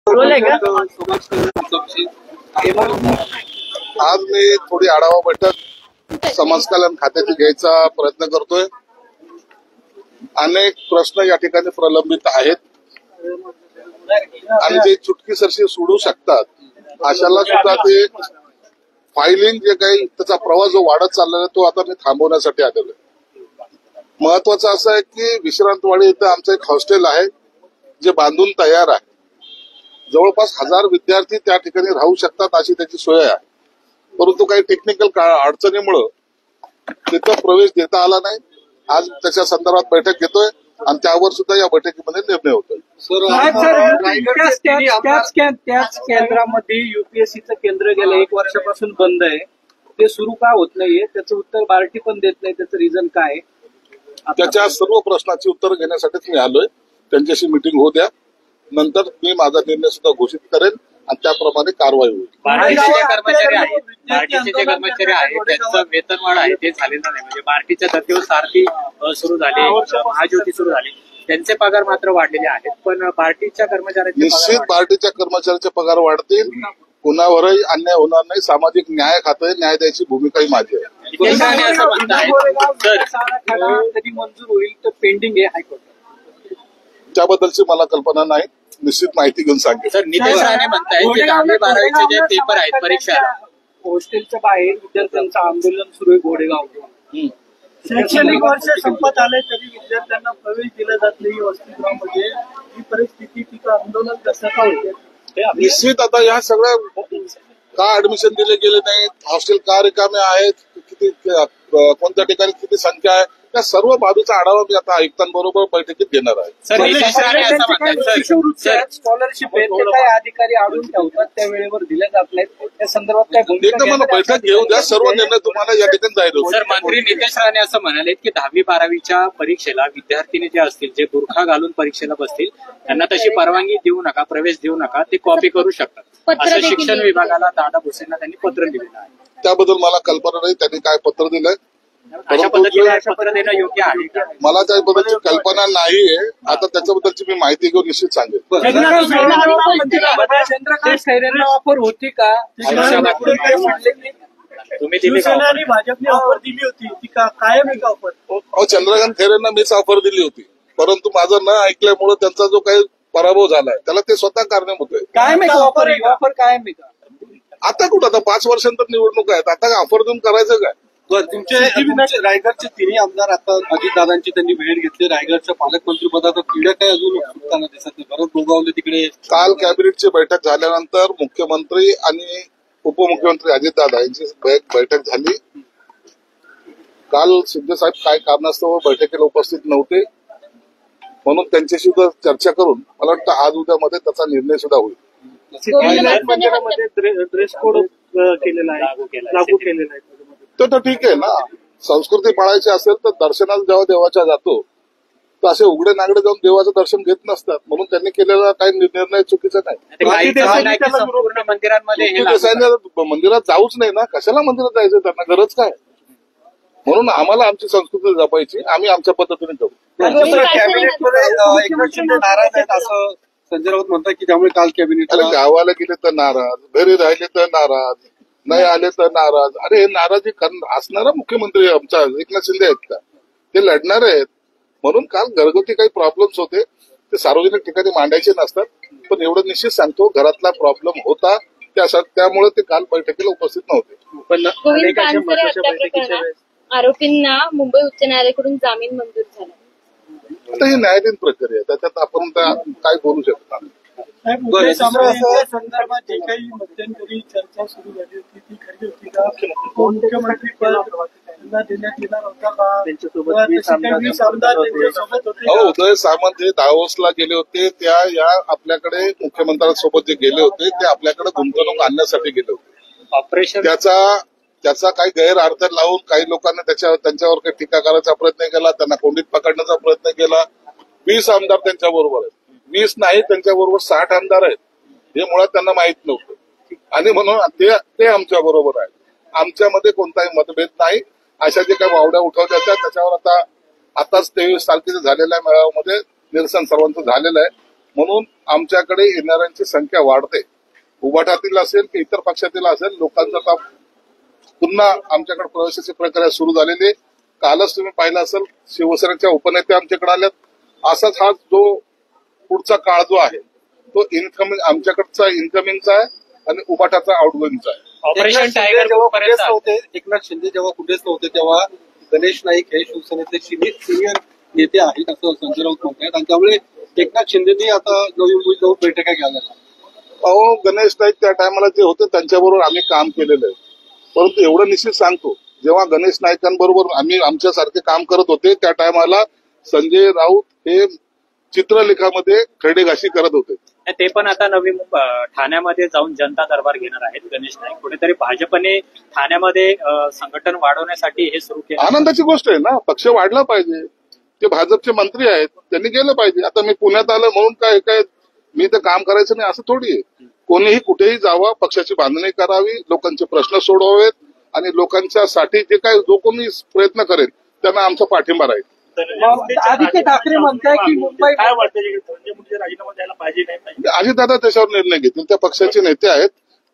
आज मी थोडी आढावा बैठक समाज कल्याण खात्याची घ्यायचा प्रयत्न करतोय। अनेक प्रश्न या ठिकाणी प्रलंबित आहेत आणि जे चुटकीसरशी सोडू शकतात अशाला सुद्धा ते फायलिंग जे काही त्याचा प्रवास जो वाढत चाललेला आहे तो आता मी थांबवण्यासाठी आलेलो आहे। महत्वाचं असं आहे की विश्रांतवाडी इथं आमचं एक हॉस्टेल आहे जे बांधून तयार आहे। जवळपास 1000 विद्यार्थी त्या ठिकाणी राहू शकतात अशी त्याची सोय आहे, परंतु काही टेक्निकल अडचणीमुळे तिथं प्रवेश देता आला नाही। आज त्याच्या संदर्भात बैठक घेतोय आणि त्यावर सुद्धा या बैठकीमध्ये निर्णय होतोय। त्याच केंद्रामध्ये युपीएससीचं केंद्र गेलं 1 वर्षापासून बंद आहे, ते सुरू का होत नाहीये त्याचं उत्तर बार्टी पण देत नाही, त्याचं रिझन काय आहे? त्याच्या सर्व प्रश्नाची उत्तर घेण्यासाठीच मी आलोय। त्यांच्याशी मीटिंग होऊ द्या, नंतर मी माझा निर्णय सुद्धा घोषित करेन आणि त्याप्रमाणे कारवाई होईल। बार्टीचे जे कर्मचारी आहेत त्यांचं वेतनवाढ आहे ते झालेलं नाही, म्हणजे बार्टीच्या धर्तीवर सारथी सुरू झाले, महाज्योती सुरू झाली, त्यांचे पगार मात्र वाढलेले आहेत, पण बार्टीच्या कर्मचाऱ्यांचे निश्चित बार्टीच्या कर्मचाऱ्यांचे पगार वाढतील, कुणावरही अन्याय होणार नाही। सामाजिक न्याय खातं न्याय द्यायची भूमिका ही माझी आहे। नितेश राणे असं म्हणतायत कधी मंजूर होईल तर पेंडिंग आहे हायकोर्ट, त्याबद्दलची मला कल्पना नाही, निश्चित माहिती घेऊन सांगेन। सर, नितेश राणे म्हणतायत की 10वी-12वीचे जे पेपर आहेत परीक्षा हॉस्टेलच्या बाहेर विद्यार्थ्यांचं आंदोलन सुरू आहे घोडेगाव। शैक्षणिक वर्ष संपत आले तरी विद्यार्थ्यांना प्रवेश दिला जात नाही वसतिगृहामध्ये, ही परिस्थिती तिथं आंदोलन कसं का होते? निश्चित आता या सगळ्या का ऍडमिशन दिले गेले नाहीत, हॉस्टेल का रिकामे आहेत, किती कोणत्या ठिकाणी किती संख्या आहे, त्या सर्व बाबीचा आढावा मी आता आयुक्तांबरोबर बैठकीत घेणार आहे। सर, नितेश राणे असं म्हणतात स्कॉलरशिप आहे ते काही अधिकारी आणून ठेवतात त्या वेळेवर दिल्या जात नाहीत, त्या संदर्भात काय एकदा मला बैठक घेऊन द्या, सर्व निर्णय तुम्हाला या ठिकाणी जाहीर होईल। सर, मंत्री नितेश राणे असं म्हणाले की 10वी-12वीच्या परीक्षेला विद्यार्थी जे असतील जे बुरखा घालून परीक्षेला बसतील त्यांना तशी परवानगी देऊ नका, प्रवेश देऊ नका, ते कॉपी करू शकतात असं शिक्षण विभागाला दादा भुसेंना त्यांनी पत्र दिलेलं आहे। त्याबद्दल मला कल्पना नाही त्यांनी काय पत्र दिलंय, अशा पद्धतीने पत्र देणं योग्य आहे का? मला त्याबद्दलची कल्पना नाहीये। आता त्याच्याबद्दलची मी माहिती घेऊन निश्चित सांगेन। चंद्रकांत खैरेंना ऑफर होती का? तुम्ही दिली का? शिवसेना आणि भाजपने ऑफर दिली होती, ती कायम आहे का ऑफर? चंद्रकांत खैरेंना मीच ऑफर दिली होती, परंतु माझं न ऐकल्यामुळे त्यांचा जो काही पराभव झालाय त्याला ते स्वतः कारणीभूत आहे। काय माहिती ऑफर काय माहिती? आता कुठं, आता 5 वर्षांतर निवडणूक आहेत, आता ऑफर देऊन करायचं काय? तुमचे रायगडचे तिन्ही आमदार आता अजितदादांची त्यांनी भेट घेतली, रायगडच्या पालकमंत्रीपदाचा किड्या काय अजून सुटताना दिसत नाही, परत गोगावले तिकडे। काल कॅबिनेटची बैठक झाल्यानंतर मुख्यमंत्री आणि उपमुख्यमंत्री अजितदादा यांची बैठक झाली। काल शिंदे साहेब काय कारणास्तव बैठकीला उपस्थित नव्हते, म्हणून त्यांच्याशी चर्चा करून मला वाटतं आज उद्यामध्ये त्याचा निर्णय सुद्धा होईल। मंदिरामध्ये ड्रेस कोड केलेला आहे, लागू केलेला आहे, तर ठीक आहे ना। संस्कृती पाळायची असेल तर दर्शनाला जेव्हा देवाच्या जातो तर असे उघडे नागडे जाऊन देवाचं दर्शन घेत नसतात, म्हणून त्यांनी केलेला काही निर्णय चुकीचा नाही। संपूर्ण मंदिरांमध्ये मंदिरात जाऊच नाही ना, कशाला मंदिरात जायचं, त्यांना गरज काय? म्हणून आम्हाला आमची संस्कृती जपायची, आम्ही आमच्या पद्धतीने करू। एकनाथ शिंदे नाराज आहेत असं संजय राऊत म्हणतात की त्यामुळे काल कॅबिनेटला गावाला गेले तर नाराज, घरी राहिले तर नाराज, नाही आले तर नाराज। अरे हे नाराजी असणारा मुख्यमंत्री आमचा एकनाथ शिंदे आहेत का? ते लढणार आहेत, म्हणून काल घरगुती काही प्रॉब्लेम्स होते ते सार्वजनिक ठिकाणी मांडायचे नसतात, पण एवढं निश्चित सांगतो घरातला प्रॉब्लेम होता त्यामुळे ते काल बैठकीला उपस्थित नव्हते। गोविंद पानसरे हत्या प्रकरणात आरोपींना मुंबई उच्च न्यायालयाकडून जामीन मंजूर झाला। आता ही न्यायालयीन प्रक्रिया, त्याच्यात आपण काय बोलू शकतो? संदर्भात जी काही मध्यंतरी चर्चा सुरू झाली होती ती खरी होती का? मुख्यमंत्री पद देण्यात येणार होता का? उदय सामंत हे दावोसला गेले होते, त्या या आपल्याकडे मुख्यमंत्र्यांसोबत जे गेले होते ते आपल्याकडे गुंतवणूक आणण्यासाठी गेले होते। ऑपरेशन त्याचा काही गैरअर्थ लावून काही लोकांनी त्यांच्यावर काही टीका करायचा प्रयत्न केला, त्यांना कोंडीत पकडण्याचा प्रयत्न केला। 20 आमदार त्यांच्या बरोबर आहेत, 20 नाही त्यांच्याबरोबर 60 आमदार आहेत, हे मुळात त्यांना माहित नव्हतं आणि म्हणून ते आमच्या बरोबर आहेत। आमच्यामध्ये कोणताही मतभेद नाही। अशा जे काही वावड्या उठवल्या त्याच्यावर आताच 23 तारखेच्या झालेल्या मेळाव्यामध्ये निरसन सर्वांचं झालेलं आहे। म्हणून आमच्याकडे येणाऱ्यांची संख्या वाढते. उभाटातील असेल की इतर पक्षातील असेल, लोकांचा आता पुन्हा आमच्याकडे प्रवेशाची प्रक्रिया सुरू झालेली आहे. कालच तुम्ही पाहिलं असेल शिवसेनेच्या उपनेते आमच्याकडे आल्यात. असाच हा जो पुढचा काळ जो आहे तो इन्कमिंग आमच्याकडचा इन्कमिंगचा आहे आणि उभाटाचा आउटगोईंगचा आहे. ऑपरेशन टायगर जेव्हा पर्यंत कुठेच नव्हते, एकनाथ शिंदे जेव्हा कुठेच नव्हते तेव्हा गणेश नाईक हे शिवसेनेचे सिनियर नेते आहेत असं संजय राऊत म्हणतात, आणि त्यामुळे एकनाथ शिंदेनी आता नवी मुंबईत जाऊन बैठका घ्यायला. अहो, गणेश नाईक त्या टायमाला जे होते त्यांच्याबरोबर आम्ही काम केलेलं आहे. परंतु एवढं निश्चित सांगतो, जेव्हा गणेश नाईकांबरोबर आम्ही आमच्यासारखे काम करत होते त्या टायमाला संजय राऊत हे चित्रलेखामध्ये खरडेघाशी करत होते. ते पण आता नवी मुंबई ठाण्यामध्ये जाऊन जनता दरबार घेणार आहेत गणेश नाईक. कुठेतरी भाजपने ठाण्यामध्ये संघटन वाढवण्यासाठी हे सुरू केलं. आनंदाची गोष्ट आहे ना, पक्ष वाढला पाहिजे. ते भाजपचे मंत्री आहेत, त्यांनी गेलं पाहिजे. आता मी पुण्यात आलं म्हणून काय मी तर काम करायचं नाही असं थोडी आहे. कोणीही कुठेही जावा, पक्षाची बांधणी करावी, लोकांचे प्रश्न सोडवावेत आणि लोकांच्यासाठी जे काय जो कोणी प्रयत्न करेल त्यांना आमचा पाठिंबा राहील. आदित्य ठाकरे म्हणताय की मुंबई काय वाटतं धनंजय मुंडे राजीनामा द्यायला पाहिजे नाही पाहिजे? अजितदादा त्याच्यावर निर्णय घेतील. त्या पक्षाचे नेते आहेत,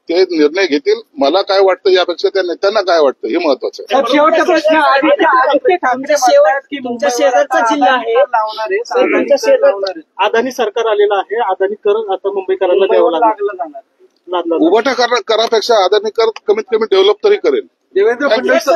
ते निर्णय घेतील. मला काय वाटतं यापेक्षा त्या नेत्यांना काय वाटतं हे महत्वाचं आहे. शेवटचा प्रश्न आदित्य ठाकरे म्हणतात की तुमच्या शेजारचा जिल्हा आहे. लावणार आहे, तुमच्या शेजार अदानी सरकार आलेलं आहे, अदानी कर आता मुंबईकरांना द्यावं लागलं जाणार. लागलं. उभाटा करापेक्षा अदानी कर कमीत कमी डेव्हलप तरी करेल. देवेंद्र फडणवीस